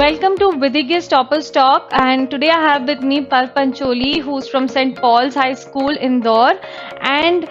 Welcome to Vidhigya's Toppers Talk, and today I have with me Parv Pancholi, who's from St. Paul's High School, Indore, and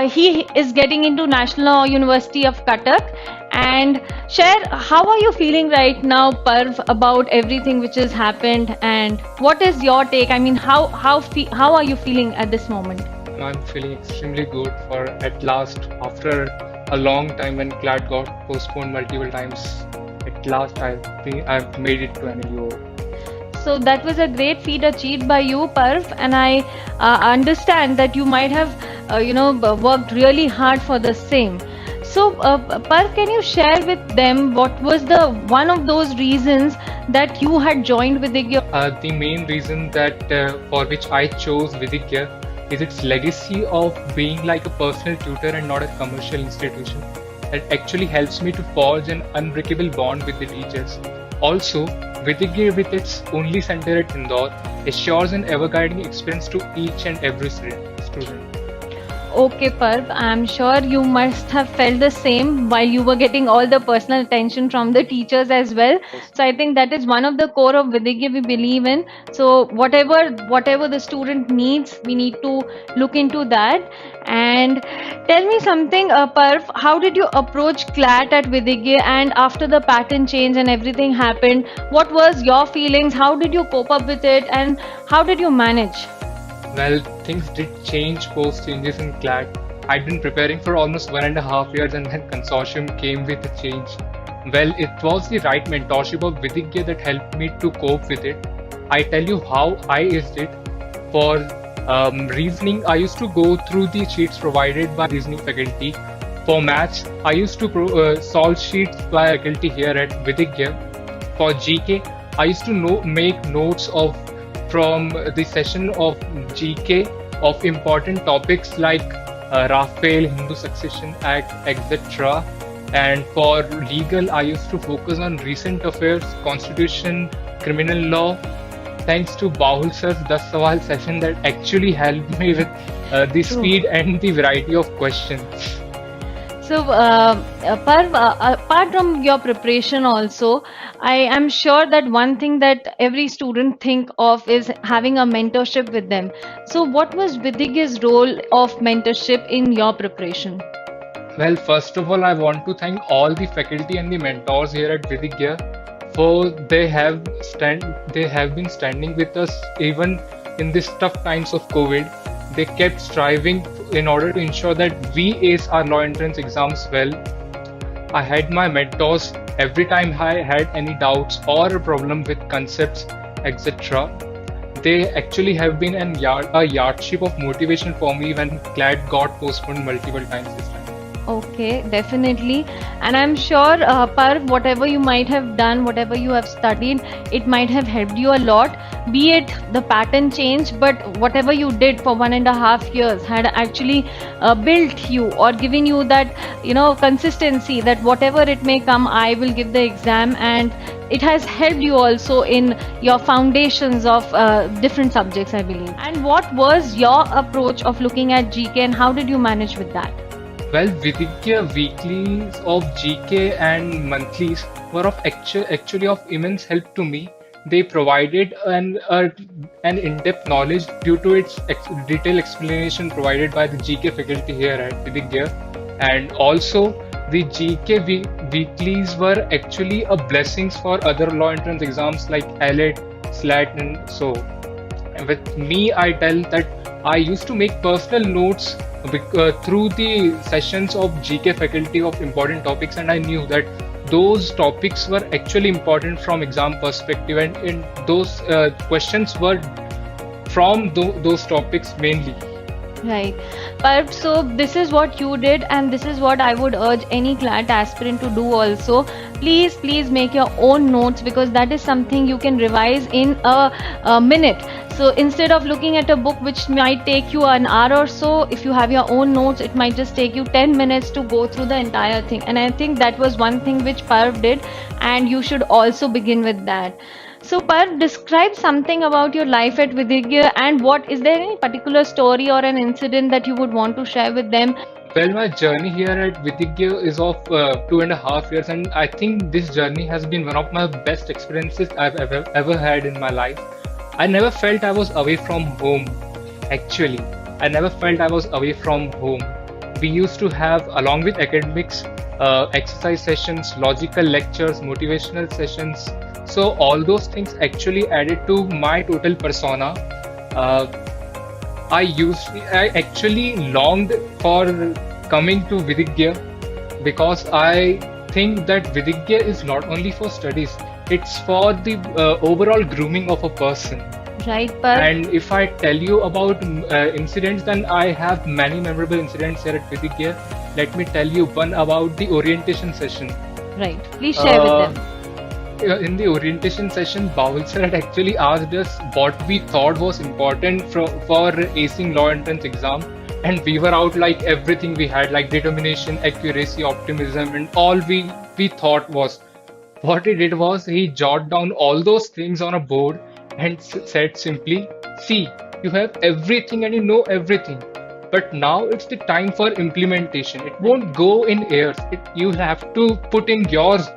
he is getting into National University of Cuttack. And share, how are you feeling right now, Parv, about everything which has happened, and what is your take? I mean, how are you feeling at this moment? I'm feeling extremely good for at last, after a long time when CLAT got postponed multiple times. At last, I've made it to NLUO. So that was a great feat achieved by you, Parv, and I understand that you might have, worked really hard for the same. So, Parv, can you share with them what was the one of those reasons that you had joined Vidhigya? The main reason that for which I chose Vidhigya is its legacy of being like a personal tutor and not a commercial institution. That actually helps me to forge an unbreakable bond with the teachers. Also, Vidhigya, with its only center at Indore, assures an ever-guiding experience to each and every student. Okay, Parv, I'm sure you must have felt the same while you were getting all the personal attention from the teachers as well. So I think that is one of the core of Vidhigya we believe in. So whatever the student needs, we need to look into that. And tell me something, Parv, how did you approach CLAT at Vidhigya, and after the pattern change and everything happened, what was your feelings? How did you cope up with it, and how did you manage? Well, things did change post changes in CLAT. I'd been preparing for almost 1.5 years, and then consortium came with the change. Well, it was the right mentorship of Vidhigya that helped me to cope with it. I tell you how I used it. For reasoning, I used to go through the sheets provided by reasoning faculty. For maths, I used to solve sheets by faculty here at Vidhigya. For GK, I used to make notes from the session of GK of important topics like Rafael, Hindu Succession Act, etc. And for legal, I used to focus on recent affairs, constitution, criminal law. Thanks to Bahul sir's 10 Sawal session that actually helped me with the speed and the variety of questions. So, Parv, apart from your preparation also, I am sure that one thing that every student think of is having a mentorship with them. So, what was Vidhigya's role of mentorship in your preparation? Well, first of all, I want to thank all the faculty and the mentors here at Vidhigya, for they have been standing with us even in these tough times of COVID. They kept striving in order to ensure that we ace our law entrance exams well. I had my mentors every time I had any doubts or a problem with concepts, etc. They actually have been a yardstick of motivation for me when CLAT got postponed multiple times this time. Okay, definitely. And I'm sure, Parv, whatever you might have done, whatever you have studied, it might have helped you a lot. Be it the pattern change, but whatever you did for 1.5 years had actually built you or giving you that, consistency that whatever it may come, I will give the exam, and it has helped you also in your foundations of different subjects, I believe. And what was your approach of looking at GK, and how did you manage with that? Well, Vidhigya weeklies of GK and monthlies were actually of immense help to me. They provided an in-depth knowledge due to its detailed explanation provided by the GK faculty here at Vidhigya. And also, the GK weeklies were actually a blessings for other law entrance exams like ALAT, SLAT, and so. With me, I tell that I used to make personal notes through the sessions of GK faculty of important topics, and I knew that those topics were actually important from exam perspective, and those questions were from those topics mainly. Right. But so this is what you did, and this is what I would urge any CLAT aspirant to do also. Please make your own notes, because that is something you can revise in a minute. So instead of looking at a book which might take you an hour or so, if you have your own notes, it might just take you 10 minutes to go through the entire thing. And I think that was one thing which Parv did, and you should also begin with that. So Parv, describe something about your life at Vidhigya, and is there any particular story or an incident that you would want to share with them Well, my journey here at Vidhigya is of 2.5 years, and I think this journey has been one of my best experiences I've ever had in my life. I never felt I was away from home. Actually, I never felt I was away from home. We used to have, along with academics, exercise sessions, logical lectures, motivational sessions. So all those things actually added to my total persona. Uh, I actually longed for coming to Vidhigya because I think that Vidhigya is not only for studies, it's for the overall grooming of a person. Right, Parv? And if I tell you about incidents, then I have many memorable incidents here at Vidhigya. Let me tell you one about the orientation session. Right. Please share with them. In the orientation session, Bawal sir had actually asked us what we thought was important for acing law entrance exam, and we were out like everything we had, like determination, accuracy, optimism, and all we thought was. What he did was he jotted down all those things on a board and said simply, "See, you have everything and you know everything. But now it's the time for implementation. It won't go in airs. You have to put in yours.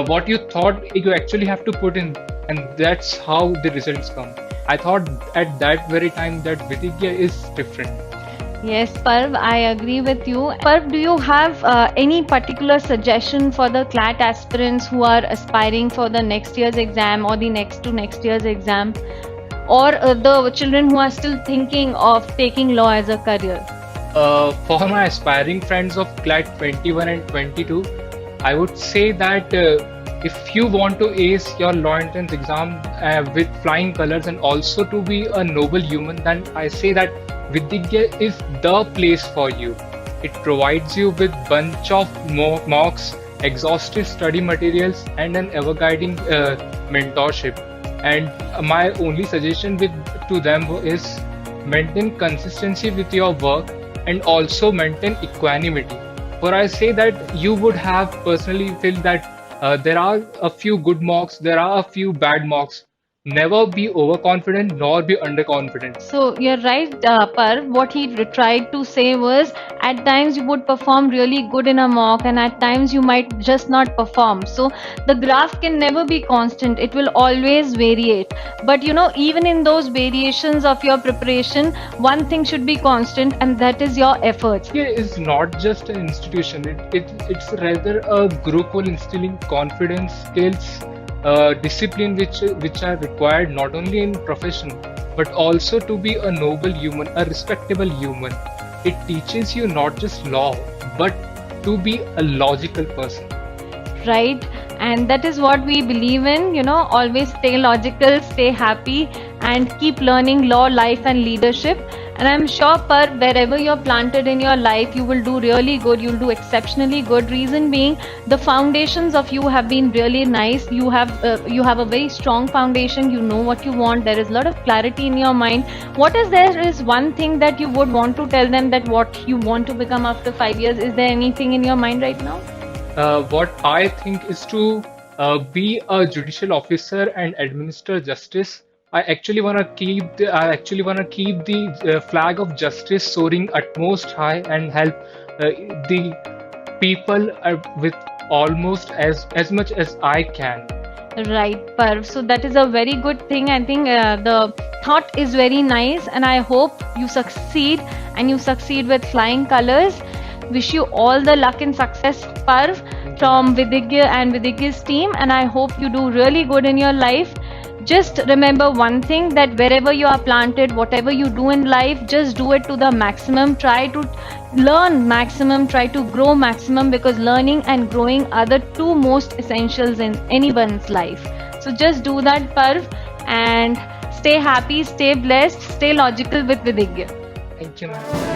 What you thought you actually have to put in, and that's how the results come." I thought at that very time that Vidhigya is different. Yes, Parv, I agree with you. Parv, do you have any particular suggestion for the CLAT aspirants who are aspiring for the next year's exam or the next to next year's exam, or the children who are still thinking of taking law as a career? For my aspiring friends of CLAT 21 and 22, I would say that if you want to ace your law entrance exam with flying colors and also to be a noble human, then I say that Vidhigya is the place for you. It provides you with bunch of mocks, exhaustive study materials, and an ever-guiding mentorship. And my only suggestion to them is maintain consistency with your work and also maintain equanimity. For I say that you would have personally feel that there are a few good mocks, there are a few bad mocks. Never be overconfident nor be underconfident. So you're right, Parv. What he tried to say was, at times you would perform really good in a mock, and at times you might just not perform. So the graph can never be constant; it will always variate. But even in those variations of your preparation, one thing should be constant, and that is your efforts. India is not just an institution; it's rather a group for instilling confidence, skills, discipline which are required not only in profession but also to be a noble human, a respectable human. It teaches you not just law but to be a logical person. Right, and that is what we believe in. Always stay logical, stay happy, and keep learning law, life, and leadership. And I'm sure, Parv, wherever you're planted in your life, you will do really good. You'll do exceptionally good. Reason being, the foundations of you have been really nice. You have a very strong foundation. You know what you want. There is a lot of clarity in your mind. There is one thing that you would want to tell them, that what you want to become after 5 years? Is there anything in your mind right now? What I think is to be a judicial officer and administer justice. I actually want to keep the flag of justice soaring utmost high and help the people with almost as much as I can. Right, Parv. So that is a very good thing. I think the thought is very nice, and I hope you succeed, and you succeed with flying colors. Wish you all the luck and success, Parv, from Vidhigya and Vidhigya's team, and I hope you do really good in your life. Just remember one thing, that wherever you are planted, whatever you do in life, just do it to the maximum. Try to learn maximum, try to grow maximum, because learning and growing are the two most essentials in anyone's life. So just do that, Parv, and stay happy, stay blessed, stay logical with Vidhigya. Thank you, ma'am.